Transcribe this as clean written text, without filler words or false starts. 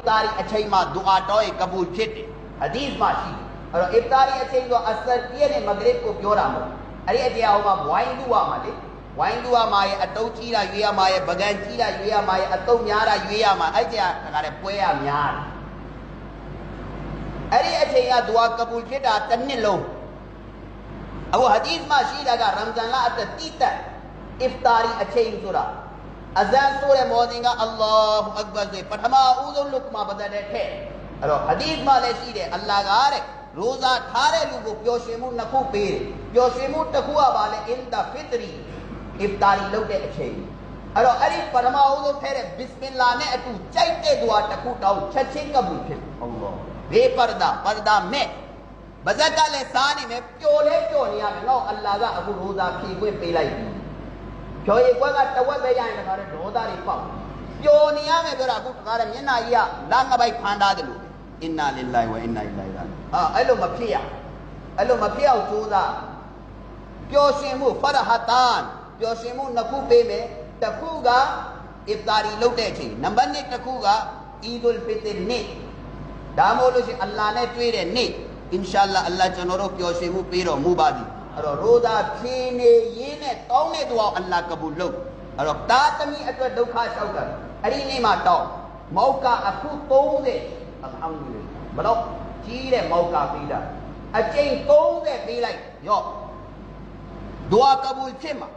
iftar အချိန်မှာဒူအာတော်ရဲ့ကပူဖြစ်တယ်ဟာဒီစ်မှာရှိအဲ့တော့ iftar အချိန်ဆိုအဆာပြည့်နဲ့မဂရစ်ကိုပြောတာမဟုတ်အဲ့ဒီအတရားဟိုမှာဝိုင်းလူရမှာလေဝိုင်းလူရမှာရဲ့အတုံးကြီးတာရွေးရမှာရဲ့ပကံကြီးတာရွေးရမှာရဲ့အတုံးများတာရွေးရမှာအဲ့တရားကလည်းပွဲရများတယ်အဲ့ဒီအချိန်ကဒူအာကပူဖြစ်တာတစ်နှစ်လုံးအခုဟာဒီစ်မှာရှိတာကရမ်ဇန်လအတတိတ iftar အချိန်ဆိုတာအဇန်ဆိုတဲ့မော်ဒင်ကအလ္လာဟူအက္ဘာဆိုပထမဦးဆုံးလုကမှာပတ်သက်တဲ့ထက်အဲ့တော့ဟာဒီစ်မှာလည်းရှိတယ်အလ္လာဟ်ကတဲ့ရိုဇာထားတဲ့လူကိုပျော်ရွှင်မှုနှစ်ခုပေးတယ်ပျော်ရွှင်မှုတစ်ခုကပါလေအင်တာဖစ်တရီ iftar လုပ်တဲ့အချိန်အဲ့တော့အဲ့ဒီပထမဦးဆုံးထဲတဲ့ဘစ်မင်လာနဲ့အတူကြိုက်တဲ့သူဟာတစ်ခုတောင်းချက်ချင်းကဘူးဖြစ်အလ္လာဟ်ဘေးပရဒါမဲ့ဘာဇက်ကလည်းစားနေမယ်ပျော်လဲပျော်နေရမယ်တော့အလ္လာဟ်ကအခုရိုဇာဖြေခွင့်ပေးလိုက်ပြီကျော်ရီကွက်ကတဝက်ပဲရရင်တခါတည်းဒေါသတွေပေါက်ပျော်နေရမယ်ပြောတာအခုတခါတည်းမျက်နှာကြီးကလငပိုက်ဖန်ထားတယ်လို့အင်နာလ illah ဝအင်နာအီလိုင်ရာအဲ့လိုမဖြစ်ရအဲ့လိုမဖြစ်အောင်ကြိုးစားပျော်ရွှင်မှုဖရဟတန်ပျော်ရွှင်မှုနှစ်ခုပေးမယ်တစ်ခုက iftar လုပ်တဲ့အချိန်နံပါတ်1တစ်ခုကအီဒ်ုလ်ဖီတရ်နေ့ဒါမို့လို့ရှိရင်အလ္လာဟ်နဲ့တွေ့တဲ့နေ့အင်ရှာအလ္လာဟ်အလ္လာဟ်ကျွန်တော်တို့ပျော်ရွှင်မှုပေးတော်မူပါသည်အဲ့တော့ရိုဇာဖြေနေရင်းနဲ့တောင်းတဲ့သူအောင်အလ္လာဟ်ကဘူလုပ်အဲ့တော့တာသမီအတွက်ဒုက္ခလျှောက်တာအဲ့ဒီနေ့မှာတောင်းမောက်ကအခု30အလ်ဟမ်ဒူလ illah ဘလို့ကြီးတဲ့မောက်ကပြီးတာအကျိန်30ပေးလိုက်ရော့ဒွါကဘူဖြစ်မှာ